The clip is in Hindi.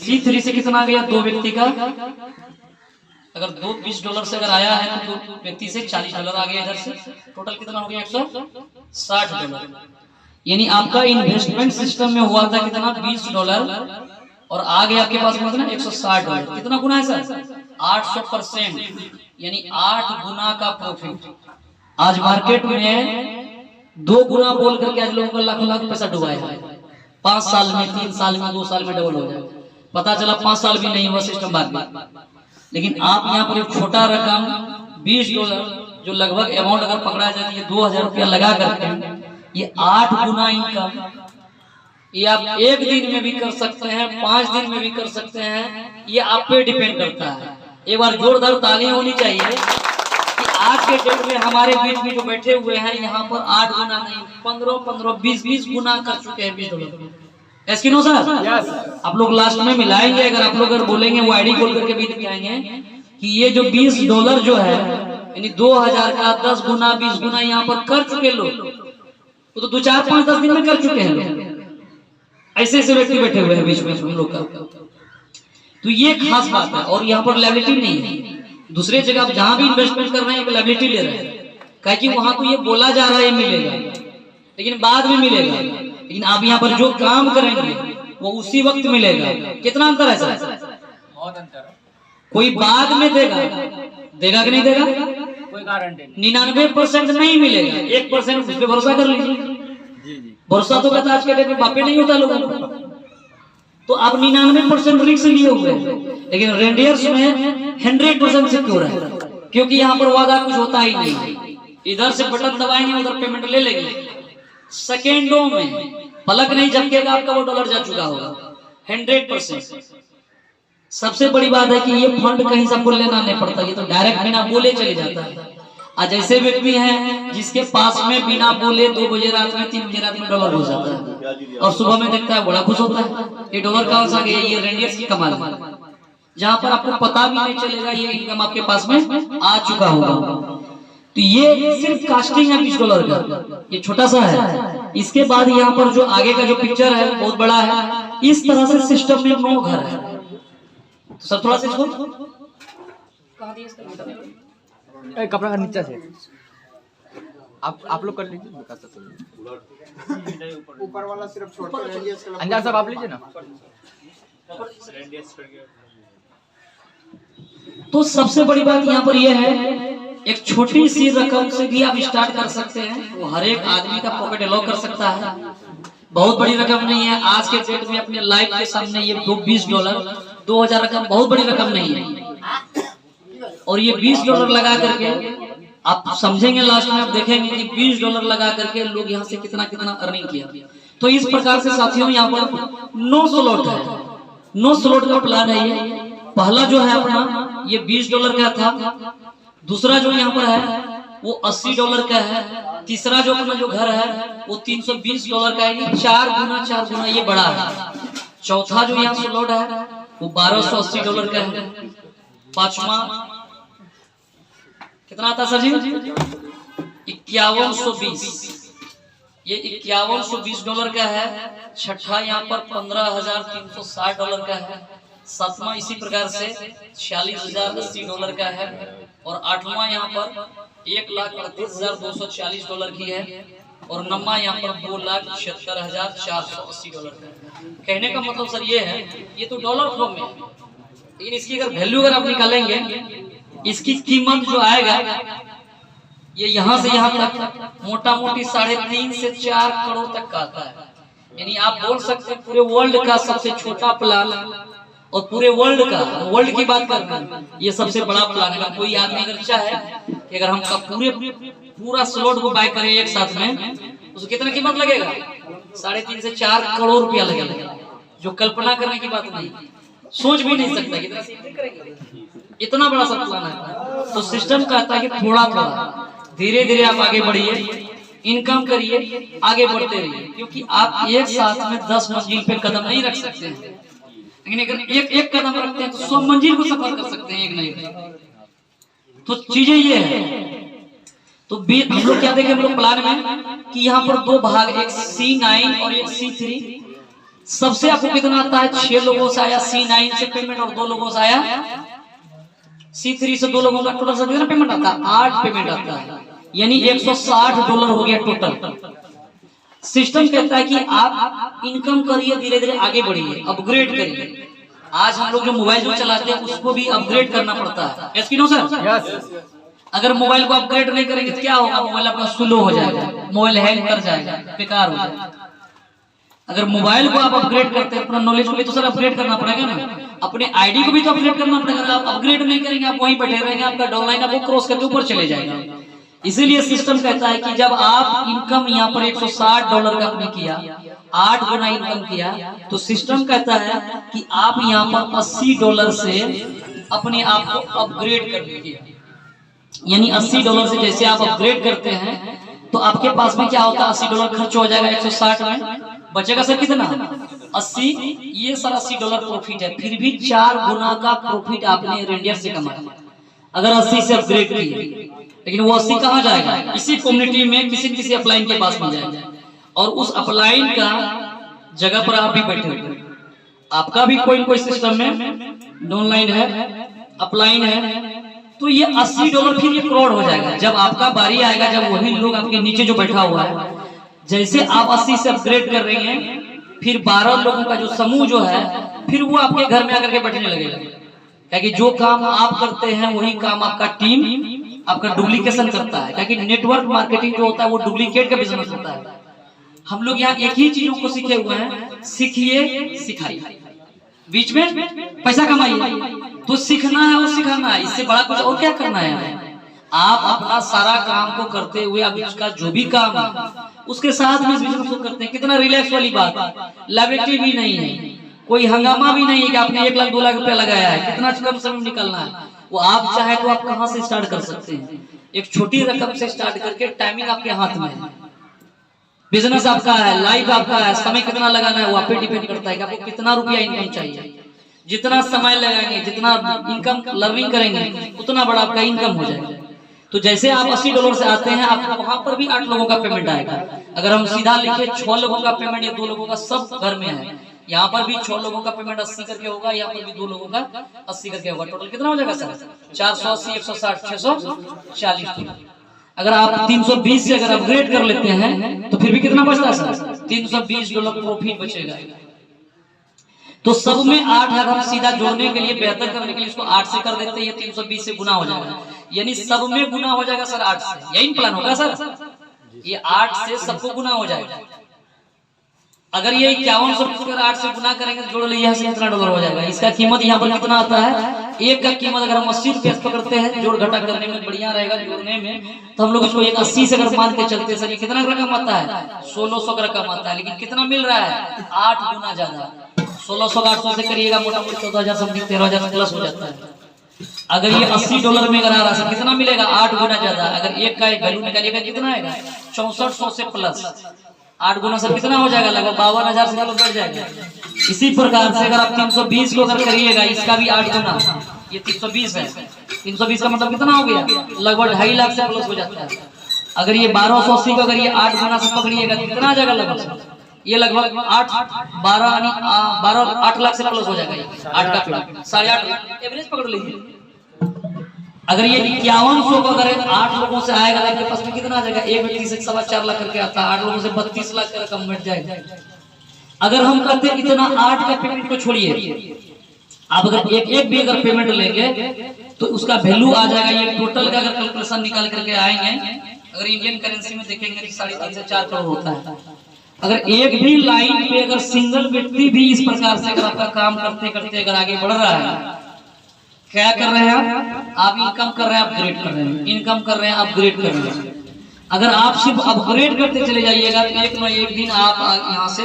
C3 से कितना आ गया, 2 व्यक्ति का, अगर $20 से अगर आया है तो 2 व्यक्ति से $40 आ गया, इधर से टोटल कितना हो गया, $160। यानी आपका इन्वेस्टमेंट सिस्टम में हुआ था कितना, $20 और आ गया आपके पास कितना, $160। कितना गुना है सर, 800%, यानी 8 गुना का प्रॉफिट। आज मार्केट में 2 गुना बोल करके आज लोगों का लाख लाख पैसा डुबाया है। 5 साल में, 3 साल में, 2 साल में डबल हो जाए, पता चला 5 साल भी नहीं हुआ सिस्टम बाद में। लेकिन आप यहाँ पर एक छोटा रकम $20 जो लगभग अमाउंट अगर पकड़ा जाती है 2000 रुपया लगा करके, ये 8 गुना इनकम, ये आप 1 दिन में भी कर सकते हैं, 5 दिन में भी कर सकते हैं, ये आप पे डिपेंड करता है। एक बार जोरदार तालियां होनी चाहिए कि आज के डेट में हमारे बीच में जो बैठे हुए हैं यहाँ पर 8 गुना नहीं, 15, 20 गुना कर चुके हैं $20। ऐसे नो सर, आप लोग लास्ट में मिलाएंगे, अगर आप लोग अगर बोलेंगे वो आईडी खोल करके भी दिखाएंगे कि ये जो $20 जो है, यानी 2000 का 10 गुना 20 गुना यहाँ पर कर चुके लोग, वो तो 2, 4, 5, 10 दिन में कर चुके हैं लोग। ऐसे ऐसे व्यक्ति बैठे हुए हैं बीच में हम लोग का, तो ये खास बात है। और यहाँ पर लायबिलिटी नहीं है। दूसरे जगह आप जहां भी इन्वेस्टमेंट कर रहे हैं लायबिलिटी ले रहे हैं, कहे कि वहां तो ये बोला जा रहा है मिलेगा, लेकिन बाद में मिलेगा। लेकिन आप यहाँ पर जो काम करेंगे वो उसी वक्त मिलेगा। कितना अंतर है सर, बहुत अंतर है। कोई बाद में देगा, देगा कि नहीं देगा, कोई गारंटी नहीं। 99% नहीं मिलेगा, 1% उस पर भरोसा कर लीजिए। भरोसा तो कहता आज के डेट में बापे नहीं होता लोगों को, तो आप 99% रिस्क लिए हुए हैं। लेकिन रेंडियर्स में 100% सिक्योर है, क्योंकि यहाँ पर वादा कुछ होता ही नहीं। इधर से बटन दबाएंगे, उधर पेमेंट ले लेंगे, सेकेंडों में पलक नहीं झपकेगा, आपका वो डॉलर जा चुका होगा 100%। सबसे बड़ी बात है कि ये फंड कहीं से आपको लेना नहीं पड़ता, ये तो डायरेक्ट बिना बोले चले जाता है। आज ऐसे व्यक्ति हैं जिसके पास में बिना बोले 2 बजे रात में, 3 बजे रात में डॉलर हो जाता है, और सुबह में देखता है बड़ा खुश होता है, ये डॉलर कहां से आ गया, ये रेंडियर्स की कमाल है, जहां पर आपको पता भी नहीं चलेगा ये इनकम आपके पास में आ चुका होगा। तो ये सिर्फ कास्टिंग है $20 का, ये छोटा सा है। इसके बाद यहाँ पर जो आगे का जो पिक्चर है बहुत बड़ा है। इस तरह से सिस्टम में 9 घर है। सर थोड़ा सा इसको कपड़ा का नीचे से आप लोग कर लीजिए, बता सकते ऊपर वाला सिर्फ छोटे रेंडियर्स का अंदाज सब आप लीजिए ना। तो सबसे बड़ी बात यहाँ पर यह है, एक छोटी सी रकम से भी आप स्टार्ट कर सकते हैं, वो हर एक आदमी का पॉकेट अलाउ कर सकता है। बहुत बड़ी रकम नहीं है आज के डेट में, अपने लाइफ के सामने ये $20 2000 रकम बहुत बड़ी रकम नहीं है। और ये $20 लगा करके आप समझेंगे, लास्ट में आप देखेंगे कि $20 लगा करके लोग यहाँ से कितना कितना अर्निंग किया। तो इस प्रकार से साथियों यहाँ पर 9 स्लॉट है, 9 स्लॉट का प्लान है ये। पहला जो है अपना ये $20 का था, दूसरा जो यहाँ पर है वो $80 का है, तीसरा जो अपना जो घर है वो $320 का है, 4 गुना ये बड़ा है। चौथा जो यहाँ स्लॉट है वो $1280 का है। पांचवा कितना आता सर जी, 5120, ये $5120 का है। छठा यहाँ पर $15,360 का है। सातवां इसी प्रकार से $46,080 का है। और आठवां यहाँ पर $1,38,240 की है। और नौवां यहाँ पर $2,76,480 का है। कहने का मतलब सर ये है, ये तो डॉलर फॉर्म में, लेकिन इसकी अगर वैल्यू अगर आप निकालेंगे, इसकी कीमत जो आएगा ये यहाँ से यहाँ तक मोटा मोटी 3.5 से 4 करोड़ तक का आता है। यानी आप बोल सकते हैं पूरे वर्ल्ड का सबसे छोटा प्लान, और पूरे वर्ल्ड का, वर्ल्ड की बात करते हैं, ये सबसे बड़ा प्लान है। कोई आदमी अगर चाहे कि अगर हम पूरा स्लॉट को बाय करें एक साथ में, उसको कितना कीमत लगेगा, 3.5 से 4 करोड़ रुपया लगेगा, जो कल्पना करने की बात नहीं, सोच भी नहीं सकता कितना इतना बड़ा सा प्लान है। तो सिस्टम कहता है कि थोड़ा थोड़ा धीरे धीरे आप आगे बढ़िए, इनकम करिए, आगे बढ़ते रहिए, क्योंकि आप एक साथ में 10 मंजिल पे कदम नहीं रख सकते हैं, लेकिन अगर एक कदम रखते हैं तो 100 मंजिल को सफर कर सकते हैं एक नहीं। तो चीजें ये है। तो हम लोग क्या देखें हम लोग प्लान में कि यहाँ पर 2 भाग, एक C9 और एक C3, सबसे आपको कितना आता है? 6 लोगों से आया C9 से पेमेंट और 2 लोगों से आया C3 से 2 लोगों का टोटल से कितना पेमेंट आता है? 8 पेमेंट आता है, यानी $160 हो गया टोटल। सिस्टम कहता है कि आप इनकम करिए, धीरे धीरे आगे बढ़िए, अपग्रेड करिए। आज हम लोग जो मोबाइल जो चलाते हैं उसको भी अपग्रेड करना पड़ता है, यस कि नो सर? अगर मोबाइल को अपग्रेड नहीं करेंगे तो क्या होगा? मोबाइल आपका स्लो हो जाएगा, मोबाइल हैंग कर जाएगा, बेकार हो जाएगा। अगर मोबाइल को आप अपग्रेड करते हैं, अपना नॉलेज को भी तो सर अपग्रेड करना पड़ेगा ना, अपने आईडी को भी तो अपग्रेड करना पड़ेगा। आप अपग्रेड नहीं करेंगे, आप वहीं बैठे रहेंगे, आपका डाउनलाइन आपको क्रॉस करके ऊपर चले जाएगा। इसीलिए सिस्टम कहता है कि जब आप इनकम यहाँ पर $160 का आपने किया, 8 गुना इनकम किया, तो सिस्टम कहता है कि आप यहाँ पर $80 से अपने आप को अपग्रेड कर लीजिए। यानी $80 से जैसे आप अपग्रेड करते हैं तो आपके पास में क्या होता है? $80 खर्च हो जाएगा, 160 में बचेगा सर कितना? 80। ये सर $80 प्रॉफिट है, फिर भी 4 गुना का प्रॉफिट आपने रेंडियर से कमाया अगर 80 से अपग्रेड किए। लेकिन वो 80 कहाँ जाएगा? इसी कम्युनिटी में किसी अपलाइन के पास मिल जाएगा, और उस अपलाइन का जगह पर आप भी बैठे हुए, आपका भी कोई सिस्टम में डाउनलाइन है, अपलाइन है, तो ये $80 फिर ये करोड़ हो जाएगा। जब आपका बारी आएगा, जब वही लोग आपके नीचे जो बैठा हुआ है, जैसे आप 80 से अपग्रेड कर रहे हैं, फिर 12 लोगों का जो समूह जो है, फिर वो आपके घर में आकर के बैठने लगेगा। क्योंकि जो काम आप करते हैं वही काम आपका टीम आपका डुप्लीकेशन करता है। क्योंकि नेटवर्क मार्केटिंग जो होता है वो डुप्लीकेट का बिजनेस होता है। हम लोग यहाँ एक ही चीजों को सीखे हुए हैं, सीखिए सिखाइए, बीच में पैसा कमाइए। तो सीखना है और सिखाना है, इससे बड़ा कुछ और क्या करना है? आप अपना सारा काम को करते हुए अब इसका जो भी काम है उसके साथ में इस बिजनेस को करते हैं। कितना रिलैक्स वाली बात है, लाइबिलिटी भी नहीं है, कोई हंगामा भी नहीं है कि आपने 1 लाख 2 लाख रुपया लगाया है, कितना कम समय में निकलना है। वो आप चाहे तो आप कहां से स्टार्ट कर सकते हैं, एक छोटी रकम से स्टार्ट करके टाइमिंग आपके हाथ में है, बिजनेस आपका है, लाइफ आपका है, समय कितना लगाना है वो आप पे डिपेंड करता है कि आपको कितना रुपया इनकम चाहिए। जितना समय लगाएंगे, जितना इनकम लर्निंग करेंगे, उतना बड़ा आपका इनकम हो जाएगा। तो जैसे आप $80 से आते हैं, आपको वहां पर भी 8 लोगों का पेमेंट आएगा। अगर हम सीधा लिखे 6 लोगों का पेमेंट या 2 लोगों का, सब घर में है, यहाँ पर भी 6 लोगों का पेमेंट 80 करके होगा, यहाँ पर भी 2 लोगों का 80 करके होगा। टोटल कितना हो जाएगा सर? 480, 160, 640। अगर आप 320 से अगर अपग्रेड कर लेते हैं तो फिर भी कितना बचता है सर? $320 प्रॉफिट बचेगा। तो सब में 8 अगर हम सीधा जोड़ने के लिए, बेहतर करने के लिए इसको 8 से कर देते हैं, ये 320 से गुना हो जाएगा, यानी सब में गुना हो जाएगा सर 8 से। यही प्लान होगा सर, ये 8 से सबको गुना हो जाएगा। अगर ये 5100 अगर 8 से गुना करेंगे, जोड़ लीजिए यहाँ से कितना $1 हो जाएगा। इसका कीमत यहाँ पर कितना आता है? एक का कीमत अगर हम 80 रुपये पकड़ते हैं, जोड़ घटा करने में बढ़िया रहेगा जोड़ने में, तो हम लोग इसको 80 से अगर मान के चलते सर, ये कितना रकम आता है? 1600 का रकम आता है। लेकिन कितना मिल रहा है? 8 गुना ज्यादा। 1600 का 800 से करिएगा, मोटा मोटी 14,000 समथिंग 13,000 प्लस हो जाता है। अगर ये $80 में अगर आ रहा है, कितना मिलेगा? 8 गुना ज्यादा। अगर एक का एक वैल्यू निकालिएगा, कितना आएगा? 6400 से प्लस 8 गुना सर कितना हो जाएगा? लगभग 52,000 से बढ़ जाएगा। इसी प्रकार से अगर आप 320 को अगर करिएगा, इसका भी 8 गुना, ये 320 है, 320 का मतलब कितना हो गया? लगभग 2.5 लाख से प्लस हो जाता है। अगर ये 1280 को अगर ये 8 गुना से पकड़िएगा, कितना आ जाएगा? लगभग ये लगभग 8 लाख से प्लस हो जाएगा। 8 का 8.5 लाख एवरेज पकड़ लीजिए। अगर ये 5100 को अगर 8 लोगों से आएगा, आपके पास में कितना आ जाएगा? एक व्यक्ति से 4.25 लाख करके आता है, 8 लोगों से 32 लाख का रकम मिट जाएगा। अगर हम कहते हैं इतना 8 का पेमेंट को छोड़िए, आप अगर एक भी अगर पेमेंट लेंगे तो उसका वैल्यू आ जाएगा। ये टोटल का अगर कैलकुलेशन निकाल करके आएंगे, अगर इंडियन करेंसी में देखेंगे तो 3.5 से 4 करोड़ होता है। अगर एक भी लाइन पे अगर सिंगल व्यक्ति भी इस प्रकार से अगर आपका काम करते करते अगर आगे बढ़ रहा है, क्या कर रहे हैं आप? इनकम कर रहे हैं, अपग्रेड कर रहे हैं, इनकम कर रहे हैं, अपग्रेड कर रहे हैं। अगर आप सिर्फ अपग्रेड करते चले जाइएगा तो एक न एक दिन आप यहाँ से